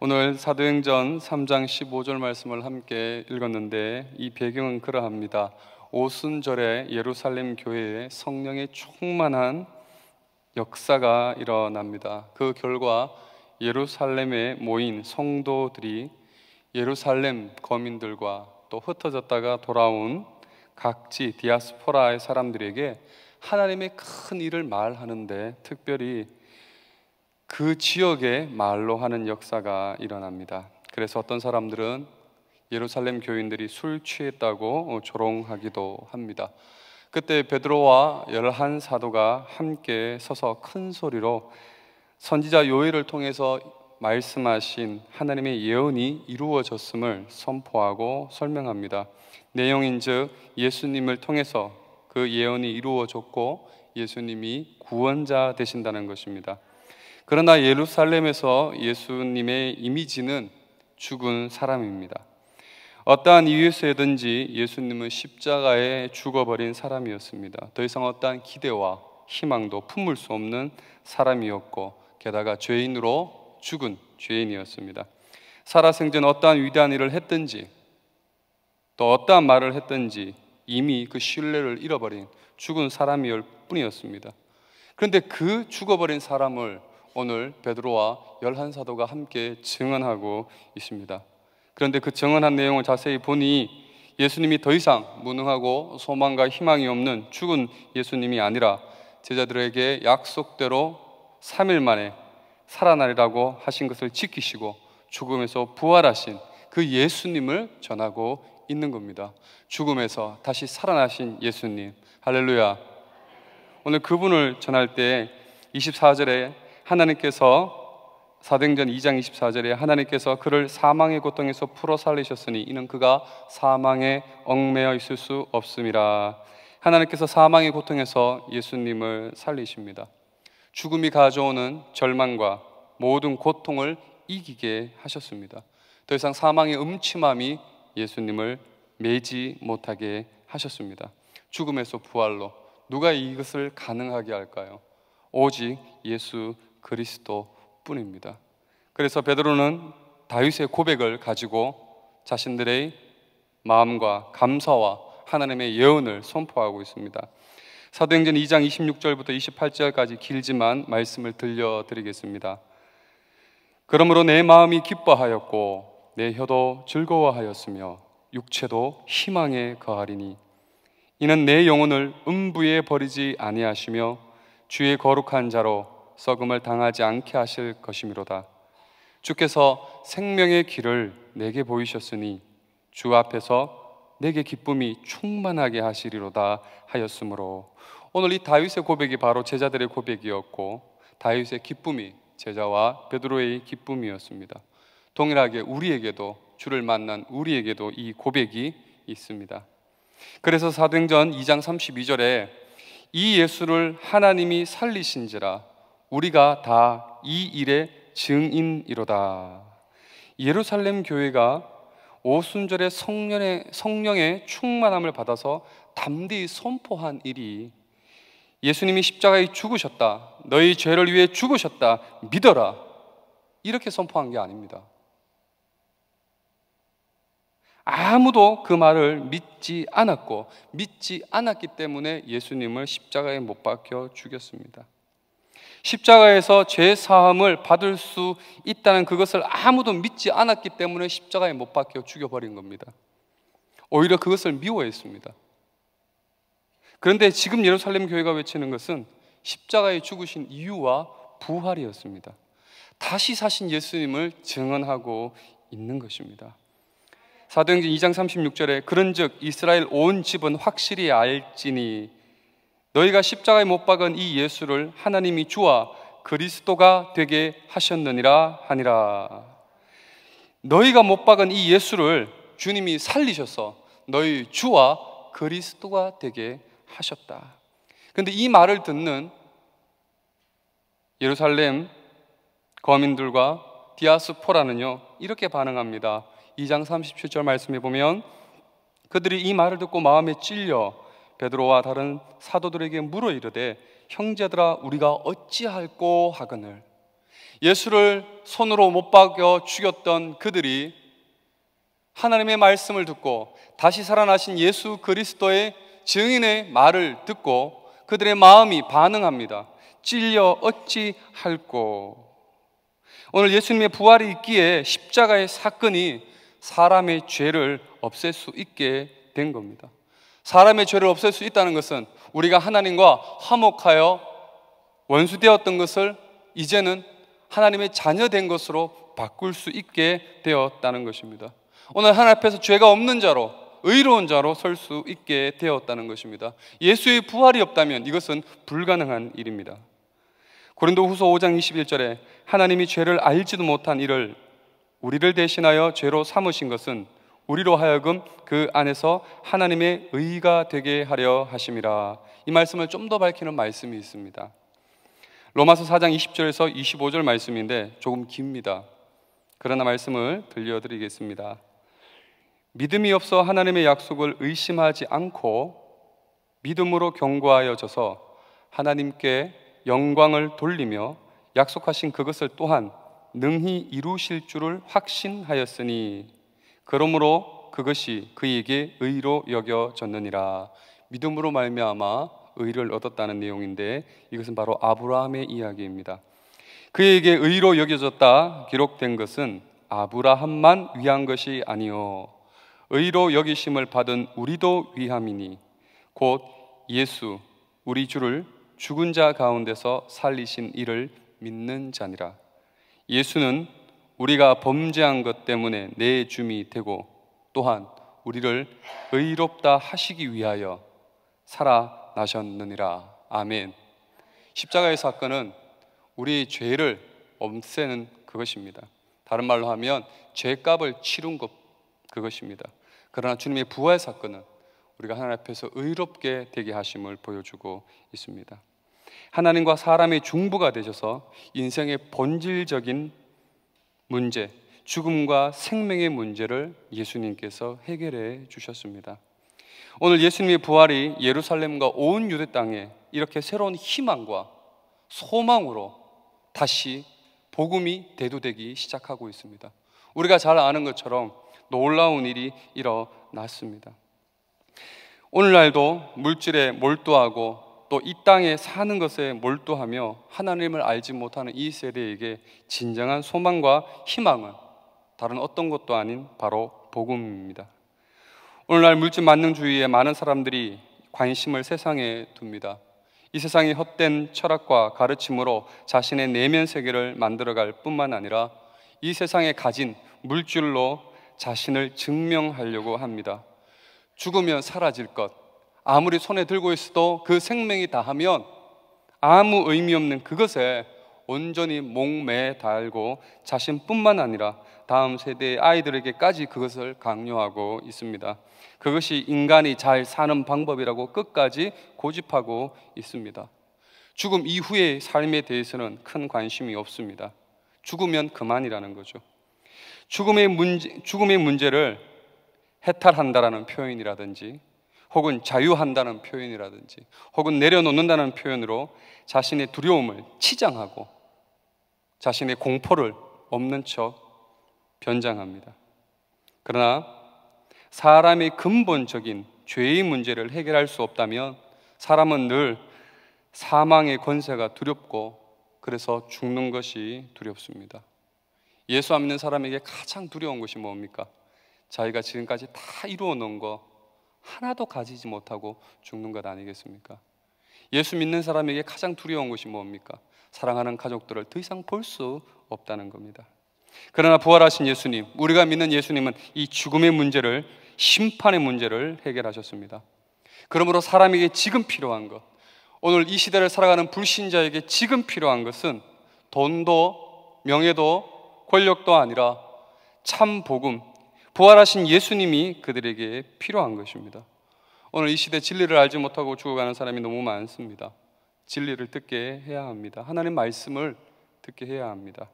오늘 사도행전 3장 15절 말씀을 함께 읽었는데 이 배경은 그러합니다. 오순절에 예루살렘 교회에 성령의 충만한 역사가 일어납니다. 그 결과 예루살렘에 모인 성도들이 예루살렘 거민들과 또 흩어졌다가 돌아온 각지 디아스포라의 사람들에게 하나님의 큰 일을 말하는데 특별히 그 지역의 말로 하는 역사가 일어납니다. 그래서 어떤 사람들은 예루살렘 교인들이 술 취했다고 조롱하기도 합니다. 그때 베드로와 11 사도가 함께 서서 큰 소리로 선지자 요엘을 통해서 말씀하신 하나님의 예언이 이루어졌음을 선포하고 설명합니다. 내용인즉 예수님을 통해서 그 예언이 이루어졌고 예수님이 구원자 되신다는 것입니다. 그러나 예루살렘에서 예수님의 이미지는 죽은 사람입니다. 어떠한 이유에서든지 예수님은 십자가에 죽어버린 사람이었습니다. 더 이상 어떠한 기대와 희망도 품을 수 없는 사람이었고 게다가 죄인으로 죽은 죄인이었습니다. 살아생전 어떠한 위대한 일을 했든지 또 어떠한 말을 했든지 이미 그 신뢰를 잃어버린 죽은 사람이었을 뿐이었습니다. 그런데 그 죽어버린 사람을 오늘 베드로와 11 사도가 함께 증언하고 있습니다. 그런데 그 증언한 내용을 자세히 보니 예수님이 더 이상 무능하고 소망과 희망이 없는 죽은 예수님이 아니라 제자들에게 약속대로 3일 만에 살아나리라고 하신 것을 지키시고 죽음에서 부활하신 그 예수님을 전하고 있는 겁니다. 죽음에서 다시 살아나신 예수님, 할렐루야. 오늘 그분을 전할 때 24절에 하나님께서 사도행전 2장 24절에 하나님께서 그를 사망의 고통에서 풀어 살리셨으니 이는 그가 사망에 얽매여 있을 수 없음이라. 하나님께서 사망의 고통에서 예수님을 살리십니다. 죽음이 가져오는 절망과 모든 고통을 이기게 하셨습니다. 더 이상 사망의 음침함이 예수님을 매지 못하게 하셨습니다. 죽음에서 부활로 누가 이것을 가능하게 할까요? 오직 예수 그리스도 뿐입니다. 그래서 베드로는 다윗의 고백을 가지고 자신들의 마음과 감사와 하나님의 예언을 선포하고 있습니다. 사도행전 2장 26절부터 28절까지 길지만 말씀을 들려드리겠습니다. 그러므로 내 마음이 기뻐하였고 내 혀도 즐거워하였으며 육체도 희망에 거하리니 이는 내 영혼을 음부에 버리지 아니하시며 주의 거룩한 자로 썩음을 당하지 않게 하실 것이미로다. 주께서 생명의 길을 내게 보이셨으니 주 앞에서 내게 기쁨이 충만하게 하시리로다 하였으므로 오늘 이 다윗의 고백이 바로 제자들의 고백이었고 다윗의 기쁨이 제자와 베드로의 기쁨이었습니다. 동일하게 우리에게도 주를 만난 우리에게도 이 고백이 있습니다. 그래서 사도행전 2장 32절에 이 예수를 하나님이 살리신지라 우리가 다 이 일의 증인이로다. 예루살렘 교회가 오순절에 성령의 충만함을 받아서 담대히 선포한 일이 예수님이 십자가에 죽으셨다, 너희 죄를 위해 죽으셨다, 믿어라, 이렇게 선포한 게 아닙니다. 아무도 그 말을 믿지 않았고 믿지 않았기 때문에 예수님을 십자가에 못 박혀 죽였습니다. 십자가에서 죄 사함을 받을 수 있다는 그것을 아무도 믿지 않았기 때문에 십자가에 못 박혀 죽여버린 겁니다. 오히려 그것을 미워했습니다. 그런데 지금 예루살렘 교회가 외치는 것은 십자가에 죽으신 이유와 부활이었습니다. 다시 사신 예수님을 증언하고 있는 것입니다. 사도행전 2장 36절에 그런즉 이스라엘 온 집은 확실히 알지니 너희가 십자가에 못 박은 이 예수를 하나님이 주와 그리스도가 되게 하셨느니라 하니라. 너희가 못 박은 이 예수를 주님이 살리셔서 너희 주와 그리스도가 되게 하셨다. 그런데 이 말을 듣는 예루살렘 거민들과 디아스포라는요 이렇게 반응합니다. 2장 37절 말씀에 보면 그들이 이 말을 듣고 마음에 찔려 베드로와 다른 사도들에게 물어 이르되 형제들아 우리가 어찌할꼬 하거늘. 예수를 손으로 못 박여 죽였던 그들이 하나님의 말씀을 듣고 다시 살아나신 예수 그리스도의 증인의 말을 듣고 그들의 마음이 반응합니다. 찔려 어찌할꼬. 오늘 예수님의 부활이 있기에 십자가의 사건이 사람의 죄를 없앨 수 있게 된 겁니다. 사람의 죄를 없앨 수 있다는 것은 우리가 하나님과 화목하여 원수되었던 것을 이제는 하나님의 자녀된 것으로 바꿀 수 있게 되었다는 것입니다. 오늘 하나님 앞에서 죄가 없는 자로, 의로운 자로 설 수 있게 되었다는 것입니다. 예수의 부활이 없다면 이것은 불가능한 일입니다. 고린도후서 5장 21절에 하나님이 죄를 알지도 못한 이를 우리를 대신하여 죄로 삼으신 것은 우리로 하여금 그 안에서 하나님의 의가 되게 하려 하심이라. 이 말씀을 좀 더 밝히는 말씀이 있습니다. 로마서 4장 20절에서 25절 말씀인데 조금 깁니다. 그러나 말씀을 들려드리겠습니다. 믿음이 없어 하나님의 약속을 의심하지 않고 믿음으로 견고하여져서 하나님께 영광을 돌리며 약속하신 그것을 또한 능히 이루실 줄을 확신하였으니 그러므로 그것이 그에게 의로 여겨졌느니라. 믿음으로 말미암아 의를 얻었다는 내용인데 이것은 바로 아브라함의 이야기입니다. 그에게 의로 여겨졌다 기록된 것은 아브라함만 위한 것이 아니요 의로 여기심을 받은 우리도 위함이니 곧 예수 우리 주를 죽은 자 가운데서 살리신 이를 믿는 자니라. 예수는 우리가 범죄한 것 때문에 내 줌이 되고 또한 우리를 의롭다 하시기 위하여 살아나셨느니라. 아멘. 십자가의 사건은 우리 죄를 없애는 그것입니다. 다른 말로 하면 죄값을 치른 것 그것입니다. 그러나 주님의 부활 사건은 우리가 하나님 앞에서 의롭게 되게 하심을 보여주고 있습니다. 하나님과 사람의 중보가 되셔서 인생의 본질적인 문제, 죽음과 생명의 문제를 예수님께서 해결해 주셨습니다. 오늘 예수님의 부활이 예루살렘과 온 유대 땅에 이렇게 새로운 희망과 소망으로 다시 복음이 대두되기 시작하고 있습니다. 우리가 잘 아는 것처럼 놀라운 일이 일어났습니다. 오늘날도 물질에 몰두하고 또 이 땅에 사는 것에 몰두하며 하나님을 알지 못하는 이 세대에게 진정한 소망과 희망은 다른 어떤 것도 아닌 바로 복음입니다. 오늘날 물질 만능주의에 많은 사람들이 관심을 세상에 둡니다. 이 세상의 헛된 철학과 가르침으로 자신의 내면 세계를 만들어갈 뿐만 아니라 이 세상에 가진 물질로 자신을 증명하려고 합니다. 죽으면 사라질 것, 아무리 손에 들고 있어도 그 생명이 다하면 아무 의미 없는 그것에 온전히 목매에 달고 자신뿐만 아니라 다음 세대의 아이들에게까지 그것을 강요하고 있습니다. 그것이 인간이 잘 사는 방법이라고 끝까지 고집하고 있습니다. 죽음 이후의 삶에 대해서는 큰 관심이 없습니다. 죽으면 그만이라는 거죠. 죽음의 문제를 해탈한다라는 표현이라든지 혹은 자유한다는 표현이라든지 혹은 내려놓는다는 표현으로 자신의 두려움을 치장하고 자신의 공포를 없는 척 변장합니다. 그러나 사람의 근본적인 죄의 문제를 해결할 수 없다면 사람은 늘 사망의 권세가 두렵고 그래서 죽는 것이 두렵습니다. 예수 안 믿는 사람에게 가장 두려운 것이 뭡니까? 자기가 지금까지 다 이루어 놓은 거 하나도 가지지 못하고 죽는 것 아니겠습니까? 예수 믿는 사람에게 가장 두려운 것이 뭡니까? 사랑하는 가족들을 더 이상 볼 수 없다는 겁니다. 그러나 부활하신 예수님, 우리가 믿는 예수님은 이 죽음의 문제를, 심판의 문제를 해결하셨습니다. 그러므로 사람에게 지금 필요한 것, 오늘 이 시대를 살아가는 불신자에게 지금 필요한 것은 돈도 명예도 권력도 아니라 참 복음, 부활하신 예수님이 그들에게 필요한 것입니다. 오늘 이 시대 진리를 알지 못하고 죽어가는 사람이 너무 많습니다. 진리를 듣게 해야 합니다. 하나님 말씀을 듣게 해야 합니다.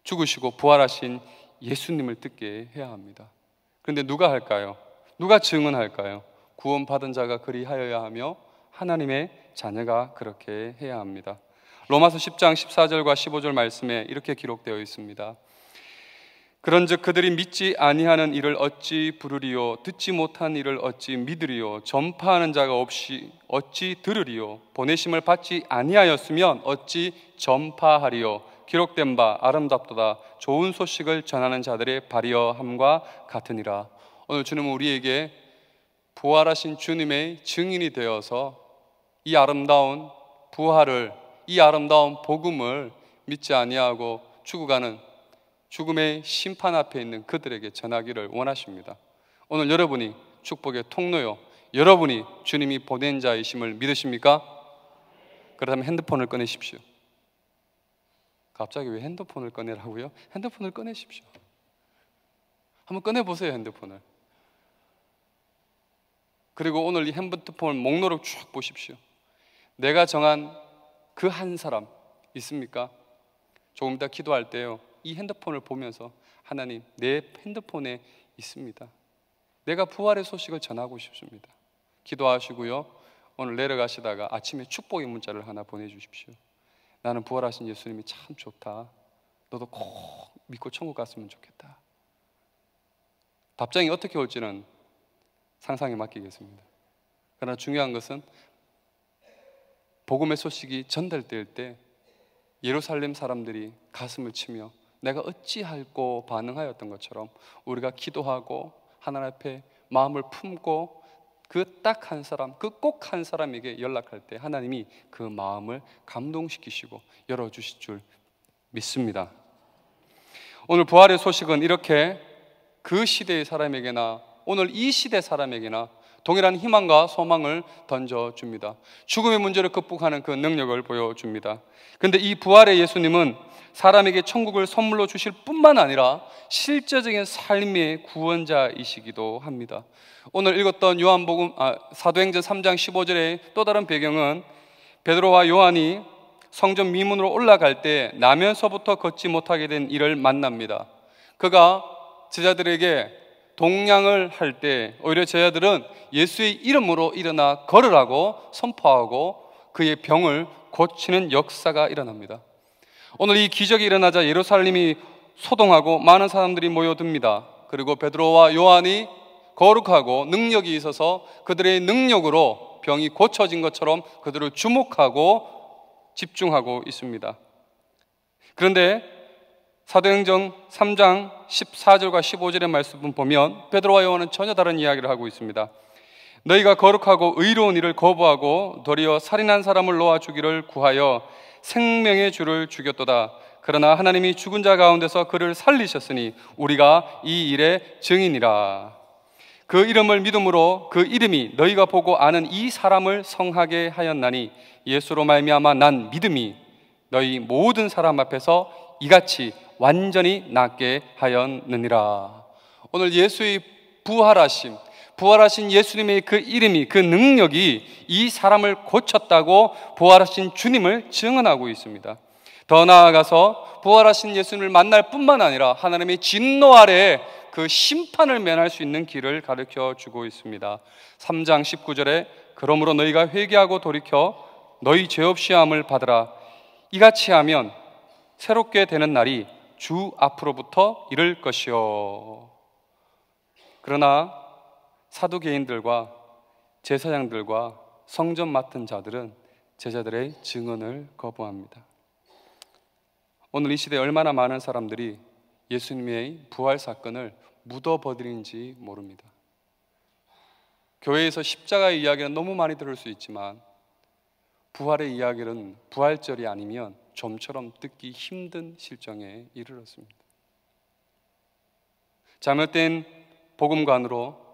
죽으시고 부활하신 예수님을 듣게 해야 합니다. 그런데 누가 할까요? 누가 증언할까요? 구원받은 자가 그리하여야 하며 하나님의 자녀가 그렇게 해야 합니다. 로마서 10장 14절과 15절 말씀에 이렇게 기록되어 있습니다. 그런즉 그들이 믿지 아니하는 이를 어찌 부르리요, 듣지 못한 이를 어찌 믿으리요, 전파하는 자가 없이 어찌 들으리요, 보내심을 받지 아니하였으면 어찌 전파하리요. 기록된 바 아름답도다, 좋은 소식을 전하는 자들의 발이여함과 같으니라. 오늘 주님은 우리에게 부활하신 주님의 증인이 되어서 이 아름다운 부활을, 이 아름다운 복음을 믿지 아니하고 죽어가는 죽음의 심판 앞에 있는 그들에게 전하기를 원하십니다. 오늘 여러분이 축복의 통로요, 여러분이 주님이 보낸 자이심을 믿으십니까? 그렇다면 핸드폰을 꺼내십시오. 갑자기 왜 핸드폰을 꺼내라고요? 핸드폰을 꺼내십시오. 한번 꺼내보세요, 핸드폰을. 그리고 오늘 이 핸드폰 목록을 쭉 보십시오. 내가 정한 그 한 사람 있습니까? 조금 이따 기도할 때요, 이 핸드폰을 보면서 하나님, 내 핸드폰에 있습니다. 내가 부활의 소식을 전하고 싶습니다. 기도하시고요, 오늘 내려가시다가 아침에 축복의 문자를 하나 보내주십시오. 나는 부활하신 예수님이 참 좋다. 너도 꼭 믿고 천국 갔으면 좋겠다. 답장이 어떻게 올지는 상상에 맡기겠습니다. 그러나 중요한 것은 복음의 소식이 전달될 때 예루살렘 사람들이 가슴을 치며 내가 어찌할꼬 반응하였던 것처럼 우리가 기도하고 하나님 앞에 마음을 품고 그 딱 한 사람, 그 꼭 한 사람에게 연락할 때 하나님이 그 마음을 감동시키시고 열어주실 줄 믿습니다. 오늘 부활의 소식은 이렇게 그 시대의 사람에게나 오늘 이 시대 사람에게나 동일한 희망과 소망을 던져줍니다. 죽음의 문제를 극복하는 그 능력을 보여줍니다. 그런데 이 부활의 예수님은 사람에게 천국을 선물로 주실 뿐만 아니라 실제적인 삶의 구원자이시기도 합니다. 오늘 읽었던 요한복음 사도행전 3장 15절의 또 다른 배경은 베드로와 요한이 성전 미문으로 올라갈 때 나면서부터 걷지 못하게 된 이를 만납니다. 그가 제자들에게 동냥을 할 때 오히려 제자들은 예수의 이름으로 일어나 걸으라고 선포하고 그의 병을 고치는 역사가 일어납니다. 오늘 이 기적이 일어나자 예루살렘이 소동하고 많은 사람들이 모여듭니다. 그리고 베드로와 요한이 거룩하고 능력이 있어서 그들의 능력으로 병이 고쳐진 것처럼 그들을 주목하고 집중하고 있습니다. 그런데 사도행전 3장 14절과 15절의 말씀을 보면 베드로와 요한은 전혀 다른 이야기를 하고 있습니다. 너희가 거룩하고 의로운 일을 거부하고 도리어 살인한 사람을 놓아 주기를 구하여 생명의 주를 죽였도다. 그러나 하나님이 죽은 자 가운데서 그를 살리셨으니 우리가 이 일의 증인이라. 그 이름을 믿음으로 그 이름이 너희가 보고 아는 이 사람을 성하게 하였나니 예수로 말미암아 난 믿음이 너희 모든 사람 앞에서 이같이 완전히 낫게 하였느니라. 오늘 예수의 부활하신 예수님의 그 이름이, 그 능력이 이 사람을 고쳤다고 부활하신 주님을 증언하고 있습니다. 더 나아가서 부활하신 예수님을 만날 뿐만 아니라 하나님의 진노 아래 그 심판을 면할 수 있는 길을 가르쳐 주고 있습니다. 3장 19절에 그러므로 너희가 회개하고 돌이켜 너희 죄 없이 함을 받으라. 이같이 하면 새롭게 되는 날이 주 앞으로부터 이를 것이요. 그러나 사두개인들과 제사장들과 성전 맡은 자들은 제자들의 증언을 거부합니다. 오늘 이 시대에 얼마나 많은 사람들이 예수님의 부활 사건을 묻어버리는지 모릅니다. 교회에서 십자가의 이야기는 너무 많이 들을 수 있지만 부활의 이야기는 부활절이 아니면 좀처럼 듣기 힘든 실정에 이르렀습니다. 잘못된 복음관으로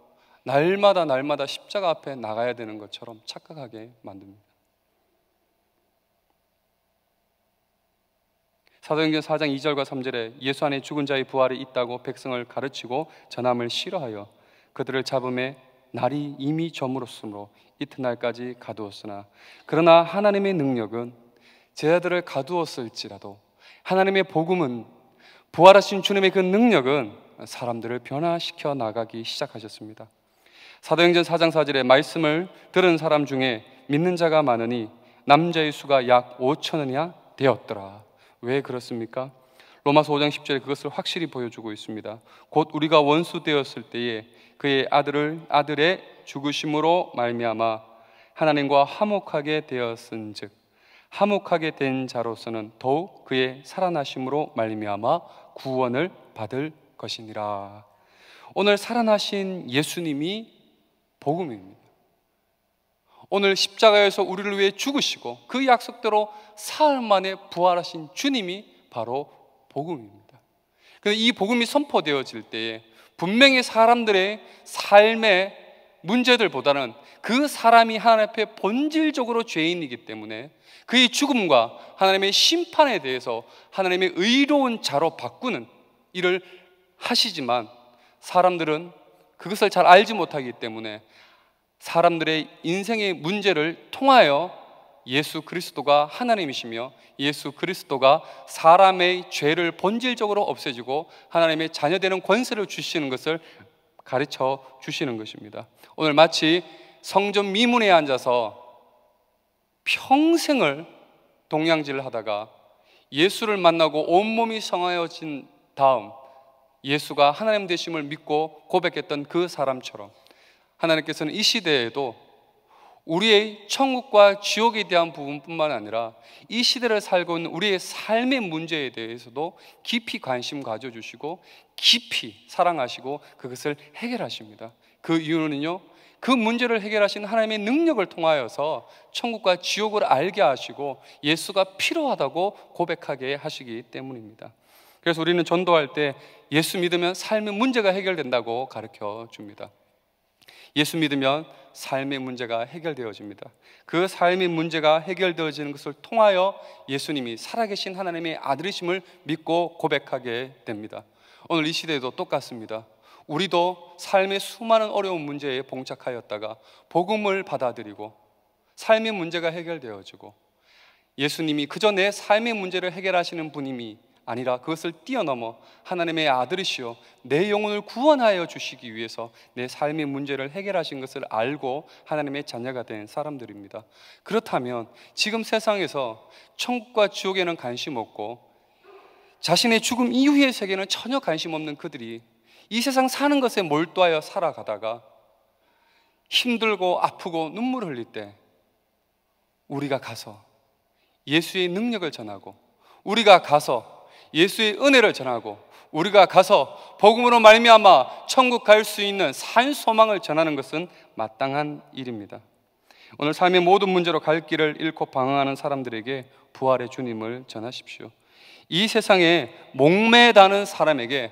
날마다 십자가 앞에 나가야 되는 것처럼 착각하게 만듭니다. 사도행전 4장 2절과 3절에 예수 안에 죽은 자의 부활이 있다고 백성을 가르치고 전함을 싫어하여 그들을 잡음에 날이 이미 저물었으므로 이튿날까지 가두었으나 그러나 하나님의 능력은 제자들을 가두었을지라도 하나님의 복음은 부활하신 주님의 그 능력은 사람들을 변화시켜 나가기 시작하셨습니다. 사도행전 4장 4절에 말씀을 들은 사람 중에 믿는 자가 많으니 남자의 수가 약 5천이나 되었더라. 왜 그렇습니까? 로마서 5장 10절에 그것을 확실히 보여주고 있습니다. 곧 우리가 원수 되었을 때에 그의 아들의 죽으심으로 말미암아 하나님과 화목하게 되었은즉 화목하게 된 자로서는 더욱 그의 살아나심으로 말미암아 구원을 받을 것이니라. 오늘 살아나신 예수님이 복음입니다. 오늘 십자가에서 우리를 위해 죽으시고 그 약속대로 사흘 만에 부활하신 주님이 바로 복음입니다. 그런데 이 복음이 선포되어질 때에 분명히 사람들의 삶의 문제들보다는 그 사람이 하나님 앞에 본질적으로 죄인이기 때문에 그의 죽음과 하나님의 심판에 대해서 하나님의 의로운 자로 바꾸는 일을 하시지만 사람들은 그것을 잘 알지 못하기 때문에 사람들의 인생의 문제를 통하여 예수 그리스도가 하나님이시며 예수 그리스도가 사람의 죄를 본질적으로 없애주고 하나님의 자녀되는 권세를 주시는 것을 가르쳐 주시는 것입니다. 오늘 마치 성전 미문에 앉아서 평생을 동양질을 하다가 예수를 만나고 온몸이 성하여진 다음 예수가 하나님 되심을 믿고 고백했던 그 사람처럼 하나님께서는 이 시대에도 우리의 천국과 지옥에 대한 부분뿐만 아니라 이 시대를 살고 있는 우리의 삶의 문제에 대해서도 깊이 관심 가져주시고 깊이 사랑하시고 그것을 해결하십니다. 그 이유는요, 그 문제를 해결하신 하나님의 능력을 통하여서 천국과 지옥을 알게 하시고 예수가 필요하다고 고백하게 하시기 때문입니다. 그래서 우리는 전도할 때 예수 믿으면 삶의 문제가 해결된다고 가르쳐 줍니다. 예수 믿으면 삶의 문제가 해결되어집니다. 그 삶의 문제가 해결되어지는 것을 통하여 예수님이 살아계신 하나님의 아들이심을 믿고 고백하게 됩니다. 오늘 이 시대에도 똑같습니다. 우리도 삶의 수많은 어려운 문제에 봉착하였다가 복음을 받아들이고 삶의 문제가 해결되어지고 예수님이 그저 내 삶의 문제를 해결하시는 분임이 아니라 그것을 뛰어넘어 하나님의 아들이시여 내 영혼을 구원하여 주시기 위해서 내 삶의 문제를 해결하신 것을 알고 하나님의 자녀가 된 사람들입니다. 그렇다면 지금 세상에서 천국과 지옥에는 관심 없고 자신의 죽음 이후의 세계는 전혀 관심 없는 그들이 이 세상 사는 것에 몰두하여 살아가다가 힘들고 아프고 눈물을 흘릴 때 우리가 가서 예수의 능력을 전하고 우리가 가서 예수의 은혜를 전하고 우리가 가서 복음으로 말미암아 천국 갈 수 있는 산 소망을 전하는 것은 마땅한 일입니다. 오늘 삶의 모든 문제로 갈 길을 잃고 방황하는 사람들에게 부활의 주님을 전하십시오. 이 세상에 목매다는 사람에게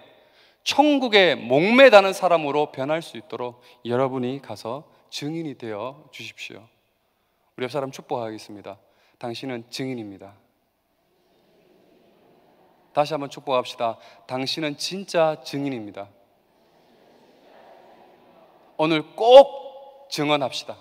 천국에 목매다는 사람으로 변할 수 있도록 여러분이 가서 증인이 되어 주십시오. 우리 옆 사람 축복하겠습니다. 당신은 증인입니다. 다시 한번 축복합시다. 당신은 진짜 증인입니다. 오늘 꼭 증언합시다.